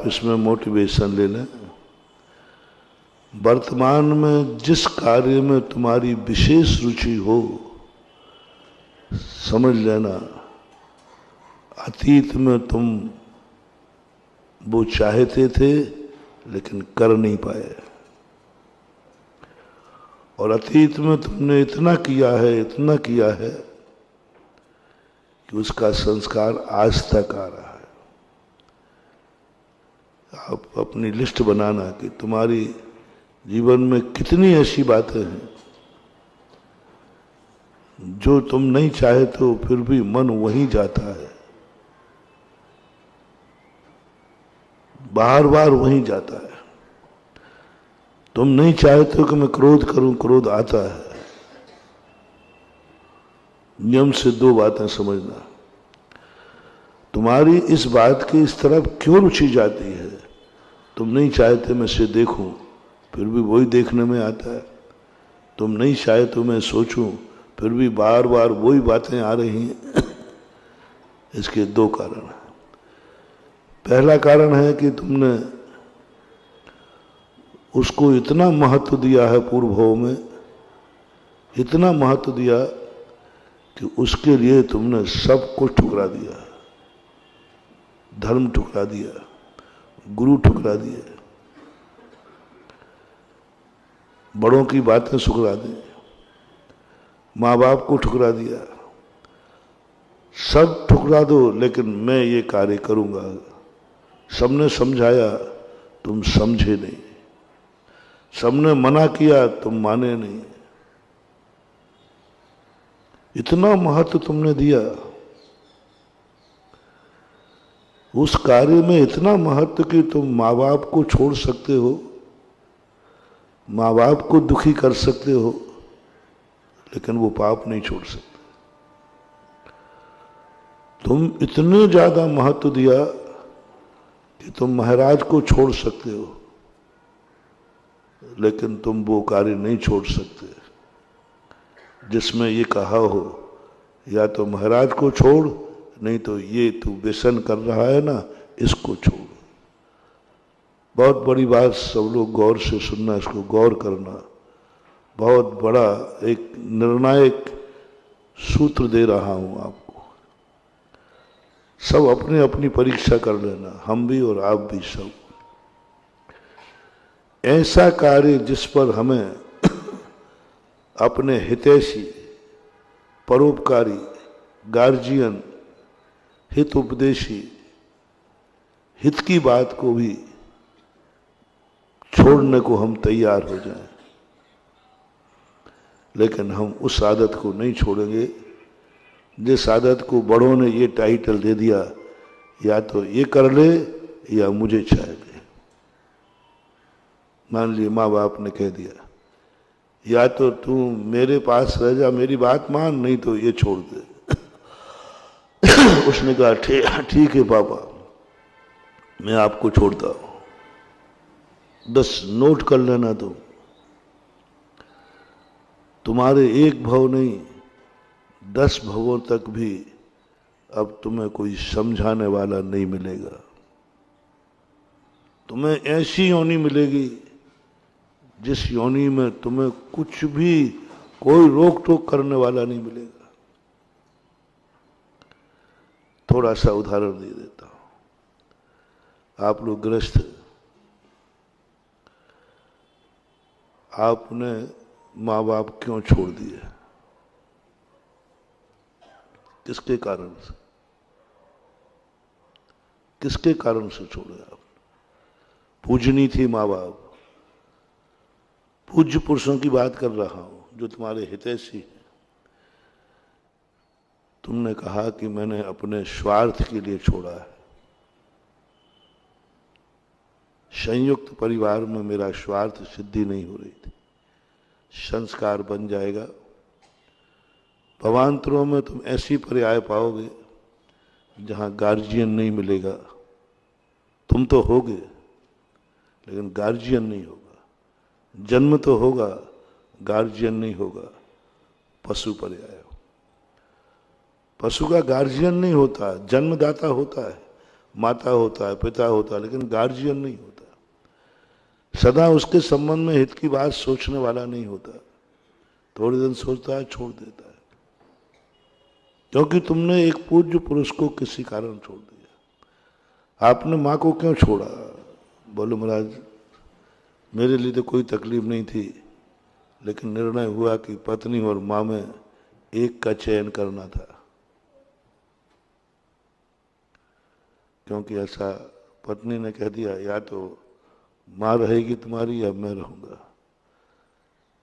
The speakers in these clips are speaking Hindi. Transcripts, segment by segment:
आप इसमें मोटिवेशन ले लें। वर्तमान में जिस कार्य में तुम्हारी विशेष रुचि हो, समझ लेना अतीत में तुम वो चाहते थे लेकिन कर नहीं पाए, और अतीत में तुमने इतना किया है कि उसका संस्कार आज तक आ रहा है। आप अपनी लिस्ट बनाना कि तुम्हारी जीवन में कितनी ऐसी बातें हैं जो तुम नहीं चाहते हो फिर भी मन वहीं जाता है, बार बार वहीं जाता है। तुम नहीं चाहते हो कि मैं क्रोध करूं, क्रोध आता है। नियम से दो बातें समझना, तुम्हारी इस बात की इस तरफ क्यों रुचि जाती है। तुम नहीं चाहते मैं इसे देखूं फिर भी वही देखने में आता है। तुम नहीं चाहते मैं सोचूं फिर भी बार बार वही बातें आ रही हैं। इसके दो कारण हैं। पहला कारण है कि तुमने उसको इतना महत्व दिया है, पूर्व भाव में इतना महत्व दिया कि उसके लिए तुमने सब कुछ ठुकरा दिया, धर्म ठुकरा दिया, गुरु ठुकरा दिए, बड़ों की बातें ठुकरा दी, माँ बाप को ठुकरा दिया। सब ठुकरा दो लेकिन मैं ये कार्य करूंगा। सबने समझाया तुम समझे नहीं, सबने मना किया तुम माने नहीं। इतना महत्व तुमने दिया उस कार्य में, इतना महत्व कि तुम माँ बाप को छोड़ सकते हो, माँ बाप को दुखी कर सकते हो, लेकिन वो पाप नहीं छोड़ सकते। तुम इतने ज्यादा महत्व दिया कि तुम महाराज को छोड़ सकते हो, लेकिन तुम वो कार्य नहीं छोड़ सकते जिसमें ये कहा हो या तो महाराज को छोड़, नहीं तो ये तू व्यसन कर रहा है ना, इसको छोड़। बहुत बड़ी बात, सब लोग गौर से सुनना, इसको गौर करना। बहुत बड़ा एक निर्णायक सूत्र दे रहा हूं आपको। सब अपने अपनी परीक्षा कर लेना, हम भी और आप भी सब। ऐसा कार्य जिस पर हमें अपने हितैषी, परोपकारी, गार्जियन, हित उपदेशी, हित की बात को भी छोड़ने को हम तैयार हो जाएं, लेकिन हम उस आदत को नहीं छोड़ेंगे जिस आदत को बड़ों ने ये टाइटल दे दिया, या तो ये कर ले या मुझे चाहे ले। मान ली माँ बाप ने कह दिया या तो तू मेरे पास रह जा, मेरी बात मान, नहीं तो ये छोड़ दे। उसने कहा ठीक है पापा, मैं आपको छोड़ता हूं। 10 नोट कर लेना, तो तुम्हारे एक भाव नहीं 10 भावों तक भी अब तुम्हें कोई समझाने वाला नहीं मिलेगा। तुम्हें ऐसी योनि मिलेगी जिस योनि में तुम्हें कुछ भी, कोई रोक टोक करने वाला नहीं मिलेगा। थोड़ा सा उदाहरण दे देता हूं। आप लोग गृहस्थ, आपने माँ बाप क्यों छोड़ दिए? किसके कारण से? किसके कारण से छोड़े आप? पूजनी थी माँ बाप, पूज्य पुरुषों की बात कर रहा हूं जो तुम्हारे हितैषी हैं। तुमने कहा कि मैंने अपने स्वार्थ के लिए छोड़ा है, संयुक्त परिवार में मेरा स्वार्थ सिद्धि नहीं हो रही थी, संस्कार बन जाएगा। भवांतरों में तुम ऐसी पर्याय पाओगे जहां गार्जियन नहीं मिलेगा। तुम तो होगे लेकिन गार्जियन नहीं होगा। जन्म तो होगा, गार्जियन नहीं होगा। पशु पर्याय, पशु का गार्जियन नहीं होता, जन्मदाता होता है, माता होता है, पिता होता है, लेकिन गार्जियन नहीं होता। सदा उसके संबंध में हित की बात सोचने वाला नहीं होता। थोड़े दिन सोचता है, छोड़ देता है, क्योंकि तुमने एक पूज्य पुरुष को किसी कारण छोड़ दिया। आपने माँ को क्यों छोड़ा? बोले महाराज मेरे लिए तो कोई तकलीफ नहीं थी, लेकिन निर्णय हुआ कि पत्नी और माँ में एक का चयन करना था, क्योंकि ऐसा पत्नी ने कह दिया या तो माँ रहेगी तुम्हारी या मैं रहूंगा।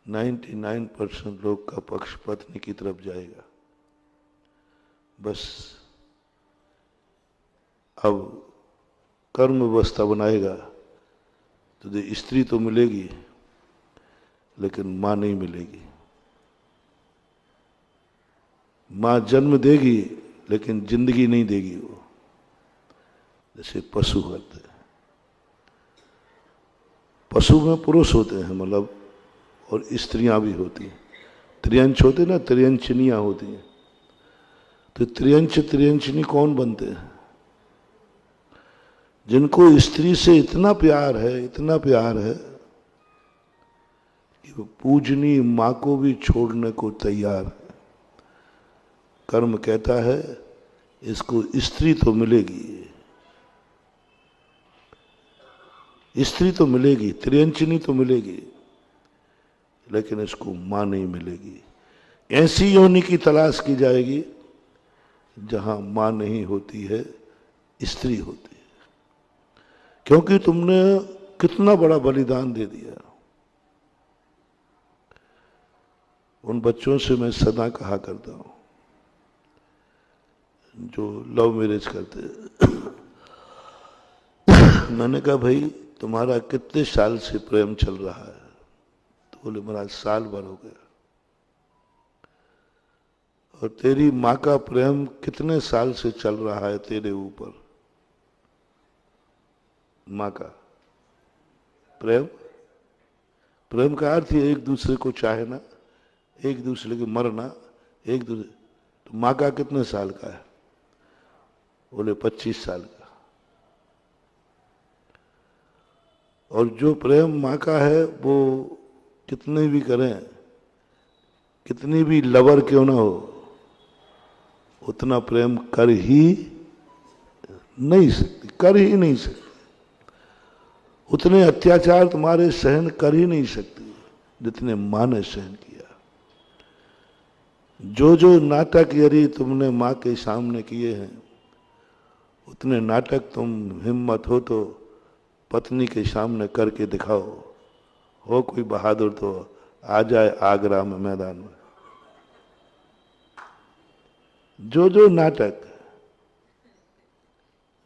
99% लोग का पक्ष पत्नी की तरफ जाएगा। बस अब कर्म व्यवस्था बनाएगा तो स्त्री तो मिलेगी, लेकिन माँ नहीं मिलेगी। माँ जन्म देगी, लेकिन जिंदगी नहीं देगी वो, जैसे पशु होते हैं। पशु में पुरुष होते हैं मतलब, और स्त्रियां भी होती हैं। त्रियंच होते ना, त्रियंचनियां होती हैं। तो त्रियंच त्रियंचनी कौन बनते हैं? जिनको स्त्री से इतना प्यार है, इतना प्यार है कि वो पूजनी माँ को भी छोड़ने को तैयार है। कर्म कहता है इसको स्त्री तो मिलेगी, स्त्री तो मिलेगी, त्रियंचनी तो मिलेगी, लेकिन इसको मां नहीं मिलेगी। ऐसी योनि की तलाश की जाएगी जहां मां नहीं होती है, स्त्री होती है। क्योंकि तुमने कितना बड़ा बलिदान दे दिया। उन बच्चों से मैं सदा कहा करता हूं जो लव मैरिज करते मैंने कहा भाई तुम्हारा कितने साल से प्रेम चल रहा है? तो बोले महाराज साल भर हो गया। और तेरी माँ का प्रेम कितने साल से चल रहा है तेरे ऊपर? माँ का प्रेम, प्रेम का अर्थ है एक दूसरे को चाहना, एक दूसरे के मरना, एक दूसरे। तो माँ का कितने साल का है? बोले 25 साल का। और जो प्रेम माँ का है वो कितने भी करें, कितनी भी लवर क्यों ना हो, उतना प्रेम कर ही नहीं सकती, कर ही नहीं सकती। उतने अत्याचार तुम्हारे सहन कर ही नहीं सकती जितने माँ ने सहन किया। जो जो नाटक यदि तुमने माँ के सामने किए हैं, उतने नाटक तुम हिम्मत हो तो पत्नी के सामने करके दिखाओ। हो कोई बहादुर तो आ जाए आगरा में मैदान में। जो जो नाटक,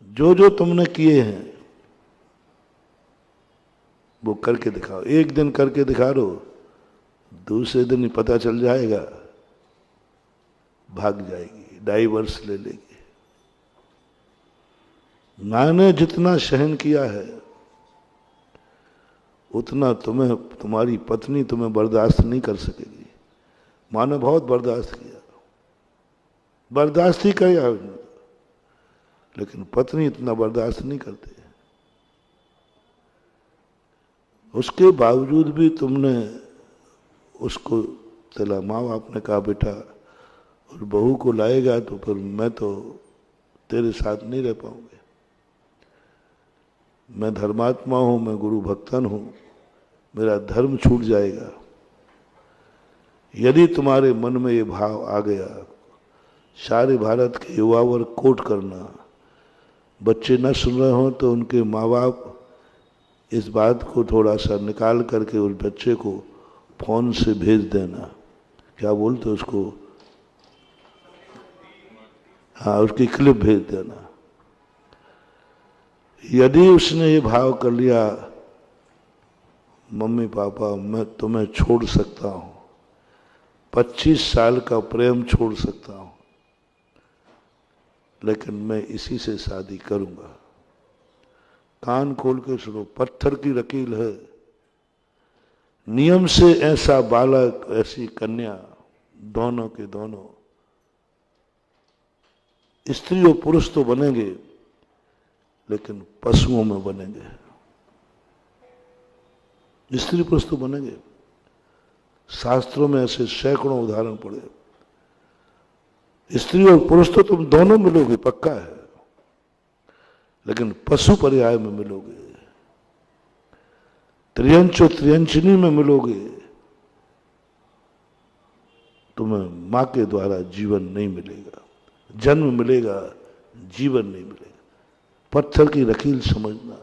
जो जो तुमने किए हैं, वो करके दिखाओ। एक दिन करके दिखा दो, दूसरे दिन ही पता चल जाएगा, भाग जाएगी, डाइवर्स ले लेगी। मां ने जितना सहन किया है उतना तुम्हें तुम्हारी पत्नी तुम्हें बर्दाश्त नहीं कर सकेगी। मां ने बहुत बर्दाश्त किया, बर्दाश्त ही किया, लेकिन पत्नी इतना बर्दाश्त नहीं करती। उसके बावजूद भी तुमने उसको चला। माँ बाप ने कहा बेटा और बहू को लाएगा तो फिर मैं तो तेरे साथ नहीं रह पाऊंगे। मैं धर्मात्मा हूं, मैं गुरु भक्तन हूं, मेरा धर्म छूट जाएगा। यदि तुम्हारे मन में ये भाव आ गया, सारे भारत के युवा वर्ग कोट करना। बच्चे न सुन रहे हो तो उनके माँ बाप इस बात को थोड़ा सा निकाल करके उस बच्चे को फोन से भेज देना। क्या बोलते उसको? हाँ, उसकी क्लिप भेज देना। यदि उसने ये भाव कर लिया मम्मी पापा मैं तुम्हें छोड़ सकता हूं, 25 साल का प्रेम छोड़ सकता हूं, लेकिन मैं इसी से शादी करूंगा। कान खोल के सुनो, पत्थर की लकीर है। नियम से ऐसा बालक, ऐसी कन्या, दोनों के दोनों स्त्री और पुरुष तो बनेंगे, लेकिन पशुओं में बनेंगे। स्त्री पुरुष तो बनेंगे। शास्त्रों में ऐसे सैकड़ों उदाहरण पड़े। स्त्री और पुरुष तो तुम दोनों मिलोगे, पक्का है, लेकिन पशु पर्याय में मिलोगे, त्रियंच और त्रियंचनी में मिलोगे। तुम्हें मां के द्वारा जीवन नहीं मिलेगा, जन्म मिलेगा, जीवन नहीं मिलेगा। पत्थर की लकीर समझना।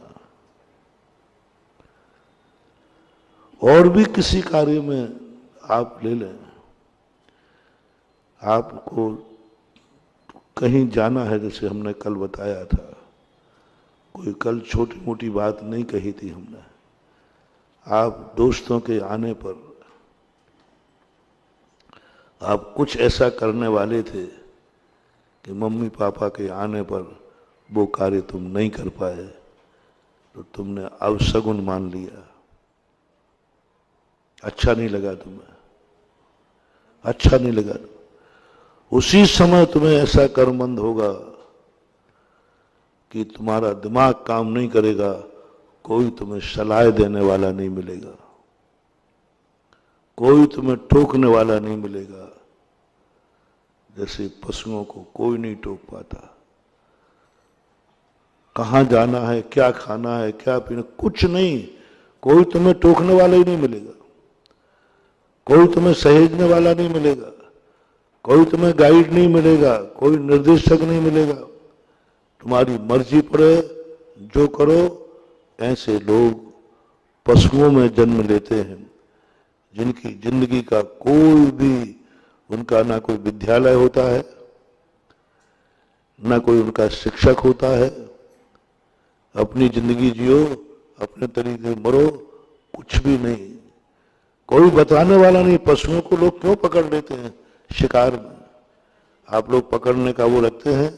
और भी किसी कार्य में आप ले लें, आपको कहीं जाना है, जैसे हमने कल बताया था, कोई कल छोटी मोटी बात नहीं कही थी हमने। आप दोस्तों के आने पर आप कुछ ऐसा करने वाले थे कि मम्मी पापा के आने पर वो कार्य तुम नहीं कर पाए, तो तुमने अवशगुन मान लिया। अच्छा नहीं लगा तुम्हें, अच्छा नहीं लगा। उसी समय तुम्हें ऐसा कर्मबंध होगा कि तुम्हारा दिमाग काम नहीं करेगा, कोई तुम्हें सलाह देने वाला नहीं मिलेगा, कोई तुम्हें टोकने वाला नहीं मिलेगा। जैसे पशुओं को कोई नहीं टोक पाता। कहां जाना है, क्या खाना है, क्या पीना, कुछ नहीं, कोई तुम्हें टोकने वाला ही नहीं मिलेगा, कोई तुम्हें सहेजने वाला नहीं मिलेगा, कोई तुम्हें गाइड नहीं मिलेगा, कोई निर्देशक नहीं मिलेगा। तुम्हारी मर्जी पड़े जो करो। ऐसे लोग पशुओं में जन्म लेते हैं, जिनकी जिंदगी का कोई भी, उनका ना कोई विद्यालय होता है, ना कोई उनका शिक्षक होता है। अपनी जिंदगी जियो, अपने तरीके मरो, कुछ भी नहीं, कोई बताने वाला नहीं। पशुओं को लोग क्यों पकड़ लेते हैं शिकार में? आप लोग पकड़ने का वो रखते हैं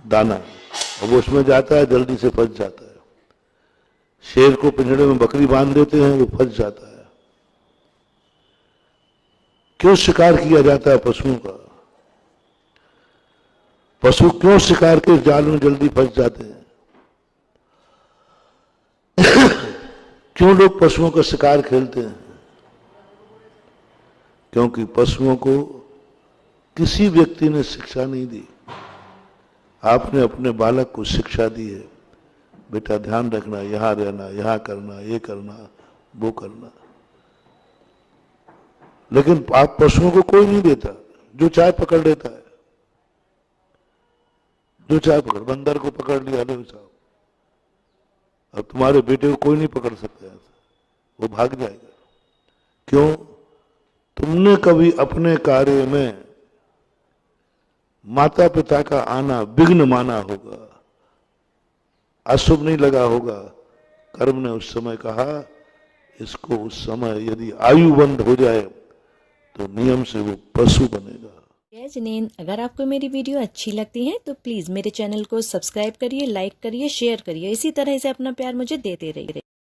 दाना, और वो उसमें जाता है, जल्दी से फंस जाता है। शेर को पिंजड़े में बकरी बांध देते हैं, वो फंस जाता है। क्यों शिकार किया जाता है पशुओं का? पशु क्यों शिकार के जाल में जल्दी फंस जाते हैं? क्यों लोग पशुओं का शिकार खेलते हैं? क्योंकि पशुओं को किसी व्यक्ति ने शिक्षा नहीं दी। आपने अपने बालक को शिक्षा दी है, बेटा ध्यान रखना, यहां रहना, यहां करना, ये करना, वो करना। लेकिन आप पशुओं को कोई नहीं देता, जो चाहे पकड़ लेता है, जो चाहे पकड़। बंदर को पकड़ लिया, ले साहब, अब तुम्हारे बेटे को कोई नहीं पकड़ सकता है, वो भाग जाएगा। क्यों? तुमने कभी अपने कार्य में माता पिता का आना विघ्न माना होगा, अशुभ नहीं लगा होगा। कर्म ने उस समय कहा, इसको उस समय यदि आयु बंद हो जाए तो नियम से वो पशु बनेगा। जय जिनेंद्र, अगर आपको मेरी वीडियो अच्छी लगती है तो प्लीज मेरे चैनल को सब्सक्राइब करिए, लाइक करिए, शेयर करिए। इसी तरह से अपना प्यार मुझे देते रहिए।